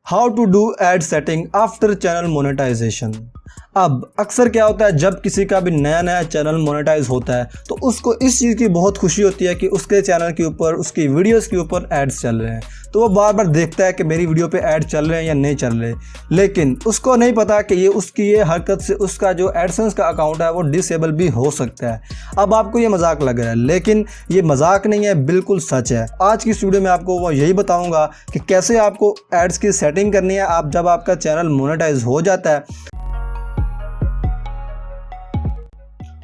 How to do ad setting after channel monetization. अब अक्सर क्या होता है, जब किसी का भी नया चैनल मोनेटाइज होता है तो उसको इस चीज़ की बहुत खुशी होती है कि उसके चैनल के ऊपर, उसकी वीडियोस के ऊपर एड्स चल रहे हैं। तो वो बार बार देखता है कि मेरी वीडियो पे ऐड चल रहे हैं या नहीं चल रहे, लेकिन उसको नहीं पता कि उसकी ये हरकत से उसका जो एडसेंस का अकाउंट है वो डिसेबल भी हो सकता है। अब आपको ये मजाक लग रहा है, लेकिन ये मजाक नहीं है, बिल्कुल सच है। आज की इस वीडियो में आपको वो यही बताऊंगा कि कैसे आपको एड्स की सेटिंग करनी है आप जब आपका चैनल मोनेटाइज हो जाता है।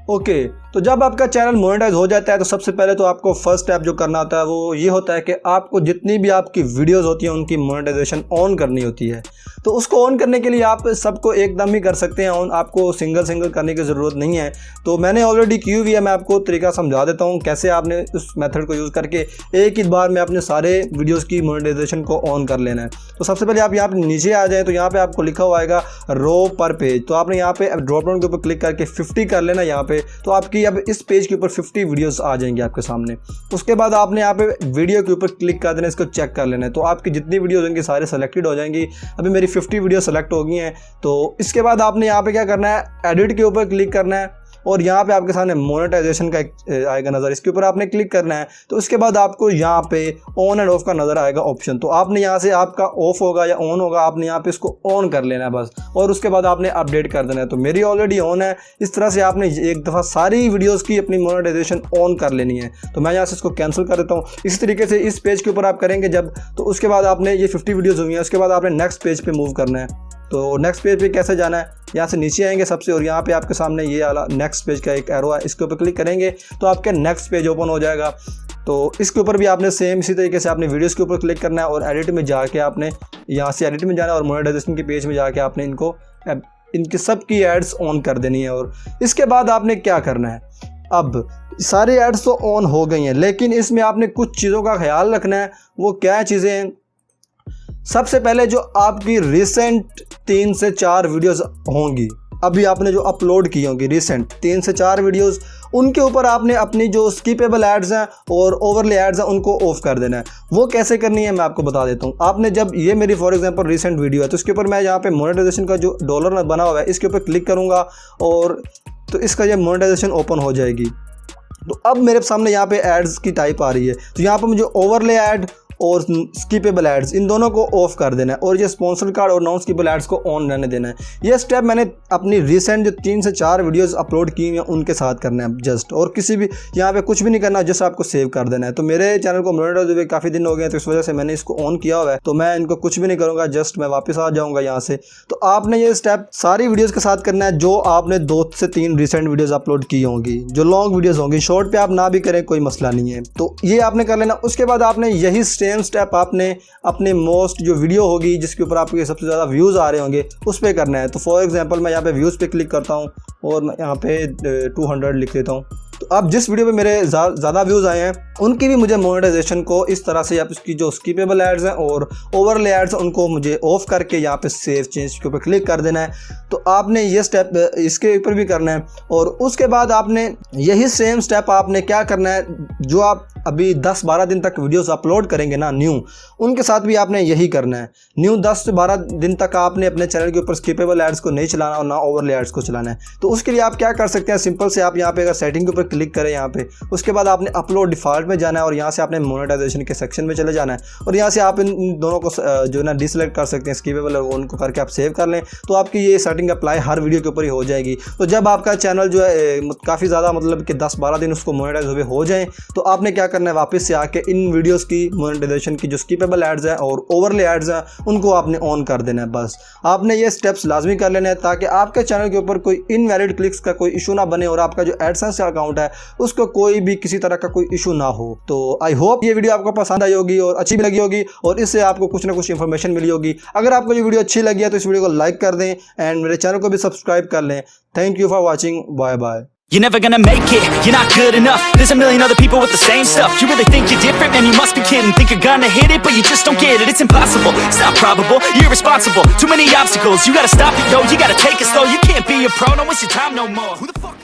ओके, तो जब आपका चैनल मोनेटाइज हो जाता है तो सबसे पहले तो आपको फर्स्ट स्टेप जो करना होता है वो ये होता है कि आपको जितनी भी आपकी वीडियोस होती हैं उनकी मोनेटाइजेशन ऑन करनी होती है। तो उसको ऑन करने के लिए आप सबको एकदम ही कर सकते हैं ऑन, आपको सिंगल करने की ज़रूरत नहीं है। तो मैंने ऑलरेडी की हुई है, मैं आपको तरीका समझा देता हूँ कैसे आपने उस मेथड को यूज़ करके एक ही बार में अपने सारे वीडियोज़ की मोनेटाइजेशन को ऑन कर लेना है। तो सबसे पहले आप यहाँ पर नीचे आ जाएँ तो यहाँ पर आपको लिखा हुआ आएगा रो पर पेज। तो आपने यहाँ पे ड्रॉप डाउन के ऊपर क्लिक करके 50 कर लेना यहाँ पे। तो आपकी अब इस पेज के ऊपर 50 वीडियोस आ जाएंगे आपके सामने। उसके बाद आपने यहाँ पे वीडियो के ऊपर क्लिक कर देना, इसको चेक कर लेना है। तो आपकी जितनी वीडियोस होंगी सारे सेलेक्टेड हो जाएंगी। अभी मेरी 50 वीडियो सेलेक्ट हो गई हैं। तो इसके बाद आपने यहाँ पे क्या करना है, एडिट के ऊपर क्लिक करना है और यहाँ पे आपके सामने मोनेटाइजेशन का एक आएगा नज़र, इसके ऊपर आपने क्लिक करना है। तो उसके बाद आपको यहाँ पे ऑन एंड ऑफ का नज़र आएगा ऑप्शन। तो आपने यहाँ से आपका ऑफ होगा या ऑन होगा, आपने यहाँ पे इसको ऑन कर लेना है बस, और उसके बाद आपने अपडेट कर देना है। तो मेरी ऑलरेडी ऑन है। इस तरह से आपने एक दफ़ा सारी वीडियोज़ की अपनी मोनेटाइजेशन ऑन कर लेनी है। तो मैं यहाँ से इसको कैंसिल कर देता हूँ। इसी तरीके से इस पेज के ऊपर आप करेंगे जब, तो उसके बाद आपने ये 50 वीडियोज़ हुई हैं, उसके बाद आपने नेक्स्ट पेज पर मूव करना है। तो नेक्स्ट पेज पे कैसे जाना है, यहाँ से नीचे आएंगे सबसे, और यहाँ पे आपके सामने ये वाला नेक्स्ट पेज का एक एरो है, इसके ऊपर क्लिक करेंगे तो आपके नेक्स्ट पेज ओपन हो जाएगा। तो इसके ऊपर भी आपने सेम इसी तरीके से आपने वीडियोस के ऊपर क्लिक करना है और एडिट में जाके आपने यहाँ से एडिट में जाना है और मोनेटाइजेशन के पेज में जाके आपने इनके सब की एड्स ऑन कर देनी है। और इसके बाद आपने क्या करना है, अब सारी एड्स तो ऑन हो गई हैं, लेकिन इसमें आपने कुछ चीज़ों का ख्याल रखना है। वो क्या चीज़ें हैं, सबसे पहले जो आपकी रिसेंट 3 से 4 वीडियोस होंगी, अभी आपने जो अपलोड की होंगी रिसेंट 3 से 4 वीडियोस, उनके ऊपर आपने अपनी जो स्किपेबल एड्स हैं और ओवरले एड्स हैं उनको ऑफ कर देना है। वो कैसे करनी है मैं आपको बता देता हूँ। आपने जब ये मेरी फॉर एग्जांपल रिसेंट वीडियो है तो इसके ऊपर मैं यहाँ पे मोनेटाइजेशन का जो डॉलर बना हुआ है इसके ऊपर क्लिक करूँगा और तो इसका ये मोनेटाइजेशन ओपन हो जाएगी। तो अब मेरे सामने यहाँ पे एड्स की टाइप आ रही है। तो यहाँ पर मुझे ओवरले एड और स्किपेबल एड्स इन दोनों को ऑफ कर देना है और ये स्पॉन्सर कार्ड और नॉन स्किपेबल एड्स को ऑन रहने देना है। ये स्टेप मैंने अपनी रिसेंट जो 3 से 4 वीडियोस अपलोड की हैं उनके साथ करना है जस्ट, और किसी भी यहाँ पे कुछ भी नहीं करना, जस्ट आपको सेव कर देना है। तो मेरे चैनल को मोनेटाइज हुए काफ़ी दिन हो गए तो इस वजह से मैंने इसको ऑन किया हुआ है, तो मैं इनको कुछ भी नहीं करूँगा, जस्ट मैं वापस आ जाऊँगा यहाँ से। तो आपने ये स्टेप सारी वीडियोज़ के साथ करना है जो आपने 2 से 3 रिसेंट वीडियोज़ अपलोड की होंगी। जो लॉन्ग वीडियोज़ होंगी, शॉर्ट पे आप ना भी करें कोई मसला नहीं है। तो ये आपने कर लेना। उसके बाद आपने यही सेम स्टेप आपने अपने मोस्ट जो वीडियो होगी जिसके ऊपर आपके सबसे ज़्यादा व्यूज़ आ रहे होंगे उस पर करना है। तो फॉर एग्जांपल मैं यहाँ पे व्यूज़ पे क्लिक करता हूँ और मैं यहाँ पे 200 लिख देता हूँ। तो अब जिस वीडियो पे मेरे ज़्यादा व्यूज़ आए हैं उनकी भी मुझे मोनेटाइजेशन को इस तरह से, आप इसकी जो स्किपेबल एड्स हैं और ओवरले एड्स हैं उनको मुझे ऑफ करके यहाँ पे सेव चेंज के ऊपर क्लिक कर देना है। तो आपने ये स्टेप इसके ऊपर भी करना है। और उसके बाद आपने यही सेम स्टेप आपने क्या करना है, जो आप अभी 10-12 दिन तक वीडियोस अपलोड करेंगे ना न्यू, उनके साथ भी आपने यही करना है। न्यू 10 से 12 दिन तक आपने अपने चैनल के ऊपर स्किपेबल एड्स को नहीं चलाना और ना ओवरले एड्स को चलाना है। तो उसके लिए आप क्या कर सकते हैं, सिंपल से आप यहाँ पे अगर सेटिंग के ऊपर क्लिक करें यहाँ पे, उसके बाद आपने अपलोड डिफॉल्ट में जाना है और यहाँ से आपने मोनेटाइजेशन के सेक्शन में चले जाना है और यहाँ से आप इन दोनों को जो ना डिसलेक्ट कर सकते हैं, स्किपेबल और उनको करके आप सेव कर लें। तो आपकी ये सेटिंग अप्लाई हर वीडियो के ऊपर ही हो जाएगी। तो जब आपका चैनल जो है काफ़ी ज़्यादा मतलब कि 10-12 दिन उसको मोनेटाइज हुए हो जाएँ तो आपने क्या करना है, वापस से आके इन वीडियोस की मोनेटाइजेशन की जो स्किपेबल एड्स हैं और ओवरले एड्स हैं उनको आपने ऑन कर देना है। बस आपने ये स्टेप्स लाजमी कर लेने हैं ताकि आपके चैनल के ऊपर कोई इनवैलिड क्लिक्स का कोई इशू ना बने और आपका जो एडसेंस का अकाउंट है उसको कोई भी किसी तरह का कोई इशू ना हो। तो आई होप ये वीडियो आपको पसंद आई होगी और अच्छी भी लगी होगी और इससे आपको कुछ ना कुछ इन्फॉर्मेशन मिली होगी। अगर आपको ये वीडियो अच्छी लगी है तो इस वीडियो को लाइक कर दें एंड मेरे चैनल को भी सब्सक्राइब कर लें। Thank you for watching, bye bye. You're never gonna make it, you're not good enough. There's a million other people with the same stuff. You really think you're different? Man, you must be kidding. Think you're gonna hit it, but you just don't get it. It's impossible, it's not probable, you're irresponsible. Too many obstacles, you gotta stop it, yo. You gotta take it slow, you can't be a pro. Don't waste your time no more. Who the fuck